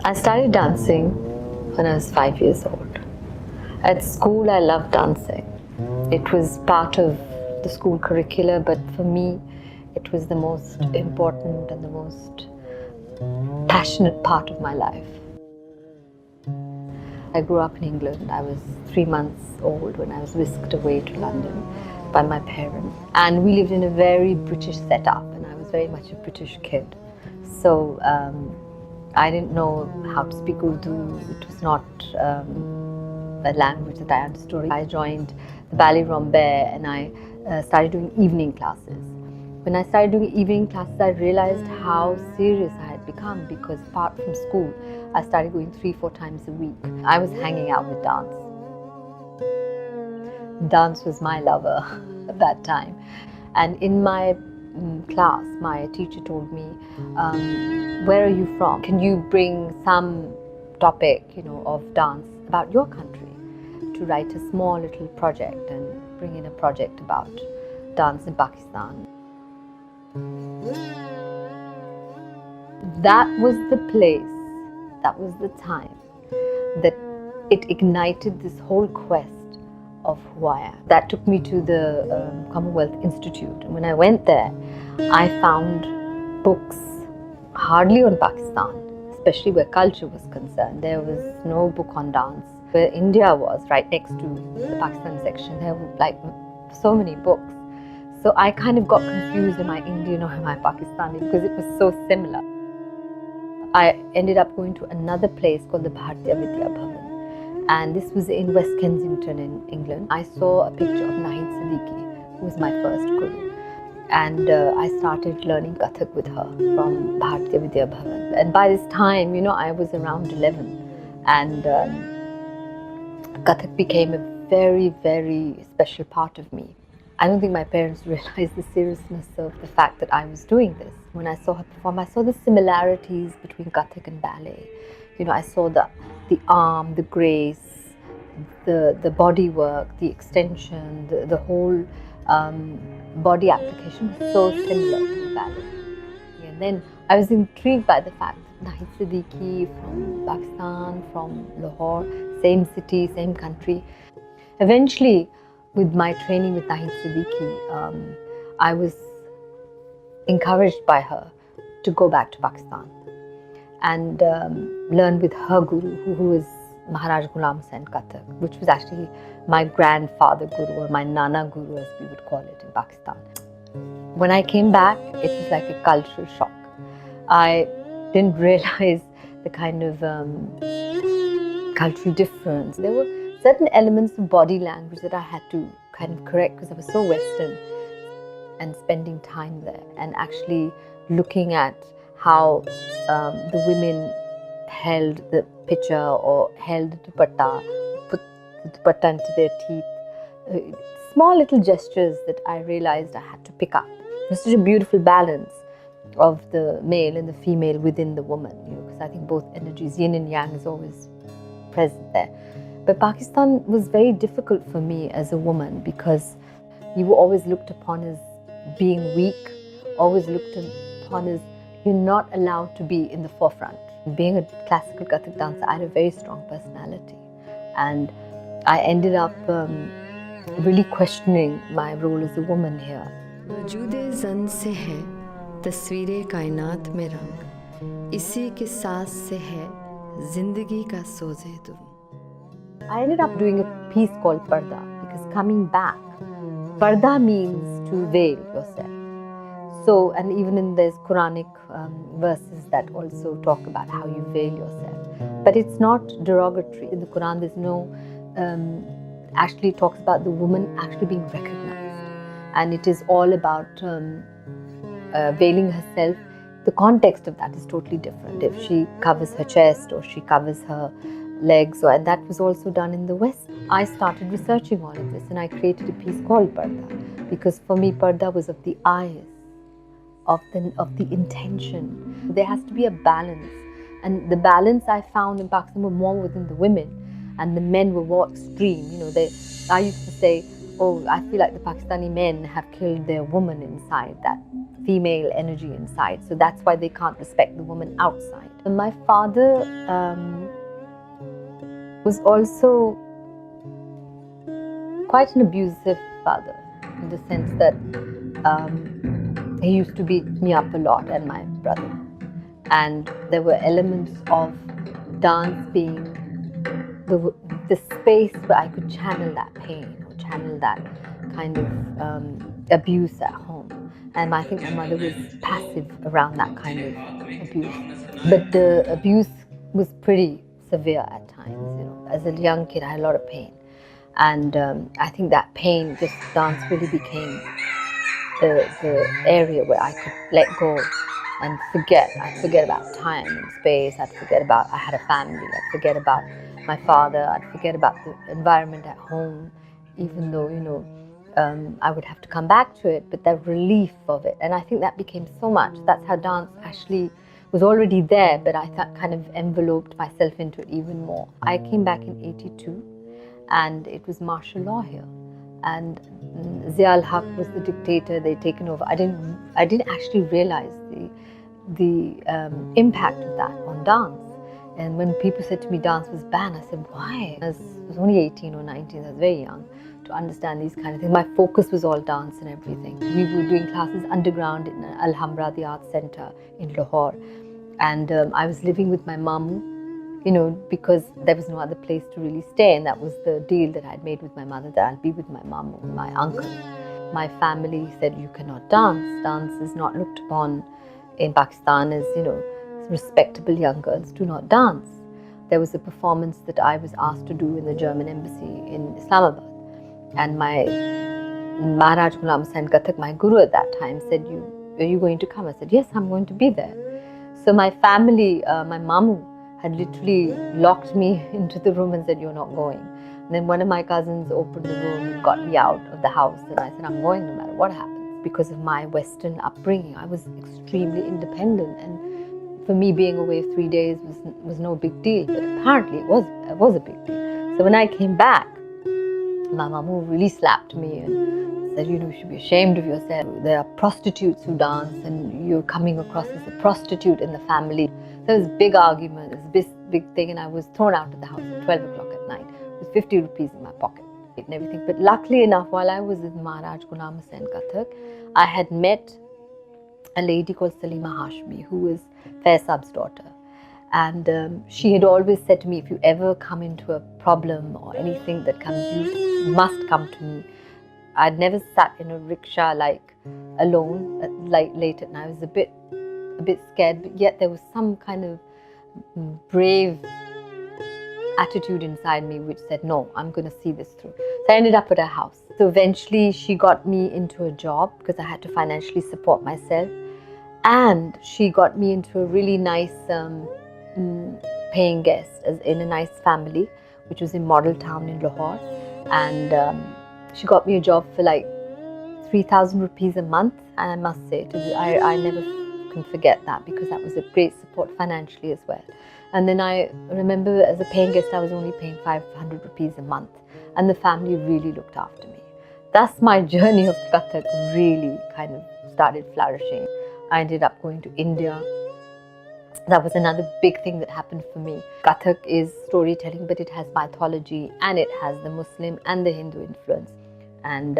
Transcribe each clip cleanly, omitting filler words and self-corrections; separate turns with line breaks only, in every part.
I started dancing when I was 5 years old. At school, I loved dancing. It was part of the school curricula, but for me, it was the most important and the most passionate part of my life. I grew up in England. I was 3 months old when I was whisked away to London by my parents. And we lived in a very British setup, and I was very much a British kid. So I didn't know how to speak Urdu. It was not a language that I understood. I joined the Ballet Rambert and I started doing evening classes. When I started doing evening classes, I realized how serious I had become, because apart from school, I started going 3-4 times a week. I was hanging out with dance. Dance was my lover at that time. And in my class, my teacher told me, where are you from? Can you bring some topic, of dance about your country, to write a small little project and bring in a project about dance in Pakistan. That was the place, that was the time that it ignited this whole quest of who I am. That took me to the Commonwealth Institute. And when I went there, I found books hardly on Pakistan, especially where culture was concerned. There was no book on dance. Where India was, right next to the Pakistan section, there were so many books. So I kind of got confused, am I Indian or am I Pakistani, because it was so similar. I ended up going to another place called the Bharatiya Vidya Bhavan, and this was in West Kensington in England. I saw a picture of Nighat, who was my first guru, and I started learning Kathak with her from Bharatiya Vidya Bhavan. And by this time, I was around 11, and Kathak became a very, very special part of me. I don't think my parents realized the seriousness of the fact that I was doing this. When I saw her perform, I saw the similarities between Kathak and ballet. I saw the arm, the grace, the body work, the extension, the whole body application was so similar to ballet. And then I was intrigued by the fact that Nighat from Pakistan, from Lahore, same city, same country. Eventually, with my training with Nighat, I was encouraged by her to go back to Pakistan and learn with her guru, who was Maharaj Ghulam Hussain Kathak, which was actually my grandfather guru, or my Nana guru as we would call it in Pakistan. When I came back, it was like a cultural shock. I didn't realize the kind of cultural difference. There were certain elements of body language that I had to kind of correct, because I was so Western, and spending time there and actually looking at how the women held the pitcher or held the dupatta, put the dupatta into their teeth. Small little gestures that I realized I had to pick up. It was such a beautiful balance of the male and the female within the woman, because I think both energies, yin and yang, is always present there. But Pakistan was very difficult for me as a woman, because you were always looked upon as being weak, always looked upon as you're not allowed to be in the forefront. Being a classical Kathak dancer, I had a very strong personality, and I ended up really questioning my role as a woman here.
वजूदे Zann से है तस्वीरे कायनात में रंग, इसी के सांस से है जिंदगी का सोज़े तुम.
I ended up doing a piece called Parda, because coming back, Parda means to veil yourself. So, and even there's Quranic verses that also talk about how you veil yourself. But it's not derogatory. In the Quran, there's no, actually talks about the woman actually being recognized. And it is all about veiling herself. The context of that is totally different. If she covers her chest or she covers her legs, and that was also done in the West. I started researching all of this, and I created a piece called Parda, because for me Parda was of the eyes, of the intention. There has to be a balance, and the balance I found in Pakistan were more within the women, and the men were more extreme. I used to say, oh, I feel like the Pakistani men have killed their woman inside, that female energy inside, so that's why they can't respect the woman outside. My father was also quite an abusive father, in the sense that he used to beat me up a lot and my brother. And there were elements of dance being the space where I could channel that pain or channel that kind of abuse at home. And I think my mother was passive around that kind of abuse. But the abuse was pretty severe at times. As a young kid, I had a lot of pain. And I think that pain, just dance really became the area where I could let go and forget. I'd forget about time and space. I'd forget about I had a family. I'd forget about my father. I'd forget about the environment at home, even though, I would have to come back to it, but the relief of it. And I think that became so much. That's how dance actually was already there, but I thought kind of enveloped myself into it even more. I came back in '82 and it was martial law here. And Zia al-Haq was the dictator. They'd taken over. I didn't actually realize the impact of that on dance. And when people said to me dance was banned, I said, why? I was only 18 or 19, I was very young to understand these kind of things. My focus was all dance and everything. We were doing classes underground in Alhambra, the Arts Centre in Lahore. And I was living with my mum, because there was no other place to really stay. And that was the deal that I'd made with my mother, that I'll be with my mum or my uncle. My family said, you cannot dance. Dance is not looked upon in Pakistan as, respectable young girls do not dance. There was a performance that I was asked to do in the German embassy in Islamabad. And my Maharaj Ghulam Hussain Kathak, my guru at that time, said, are you going to come? I said, yes, I'm going to be there. So my family, my mamu, had literally locked me into the room and said, you're not going. And then one of my cousins opened the room and got me out of the house. And I said, I'm going no matter what happens. Because of my Western upbringing, I was extremely independent. And for me, being away 3 days was no big deal. But apparently it was a big deal. So when I came back, my mamu really slapped me and said, you should be ashamed of yourself. There are prostitutes who dance and you're coming across as a prostitute in the family. There was a big argument, this big thing, and I was thrown out of the house at 12 o'clock at night with 50 rupees in my pocket and everything. But luckily enough, while I was with Maharaj Ghulam Hussain Kathak, I had met a lady called Salima Hashmi, who was Faisab's daughter. And she had always said to me, if you ever come into a problem or anything that comes, you must come to me. I'd never sat in a rickshaw alone, late at night. I was a bit scared, but yet there was some kind of brave attitude inside me which said, no, I'm going to see this through. So I ended up at her house. So eventually she got me into a job because I had to financially support myself. And she got me into a really nice paying guest in a nice family, which was in Model Town in Lahore. And she got me a job for 3,000 rupees a month. And I must say, I never can forget that, because that was a great support financially as well. And then I remember as a paying guest, I was only paying 500 rupees a month. And the family really looked after me. Thus my journey of Kathak really kind of started flourishing. I ended up going to India. That was another big thing that happened for me. Kathak is storytelling, but it has mythology and it has the Muslim and the Hindu influence. And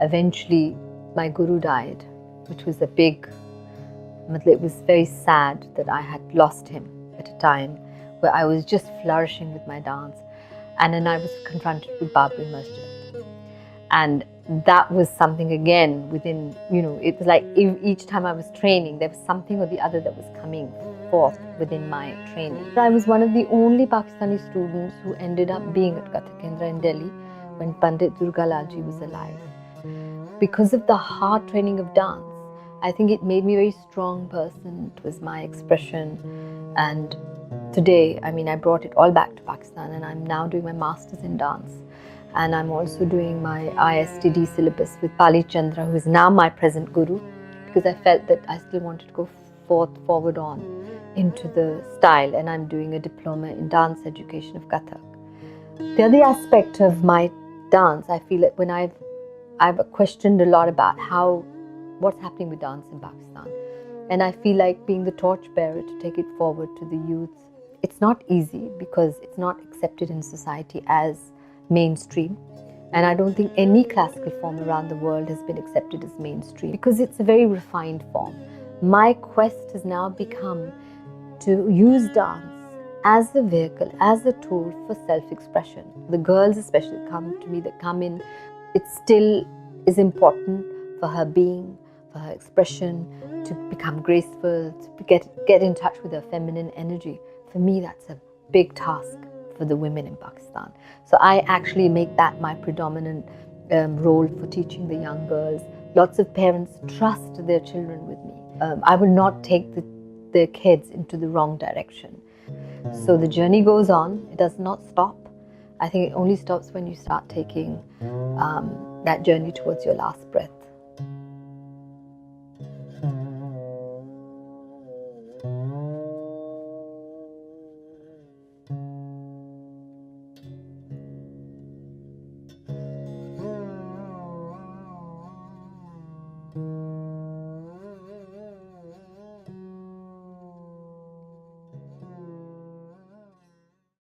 eventually my guru died, which was it was very sad that I had lost him at a time where I was just flourishing with my dance. And then I was confronted with Babri Masjid. And that was something again within, it was like each time I was training, there was something or the other that was coming forth within my training. I was one of the only Pakistani students who ended up being at Kathak Kendra in Delhi when Pandit Durgalalji was alive. Because of the hard training of dance, I think it made me a very strong person. It was my expression. And today, I brought it all back to Pakistan, and I'm now doing my master's in dance. And I'm also doing my ISTD syllabus with Pali Chandra, who is now my present guru, because I felt that I still wanted to go forward on into the style, and I'm doing a diploma in dance education of Kathak. The other aspect of my dance, I feel that when I've questioned a lot about what's happening with dance in Pakistan. And I feel like being the torchbearer to take it forward to the youth. It's not easy because it's not accepted in society as mainstream. And I don't think any classical form around the world has been accepted as mainstream because it's a very refined form. My quest has now become to use dance as a vehicle, as a tool for self-expression. The girls especially come to me, that come in, it still is important for her being, for her expression, to become graceful, to get in touch with her feminine energy. For me, that's a big task for the women in Pakistan. So I actually make that my predominant role for teaching the young girls. Lots of parents trust their children with me. I will not take their kids into the wrong direction. So the journey goes on. It does not stop. I think it only stops when you start taking that journey towards your last breath.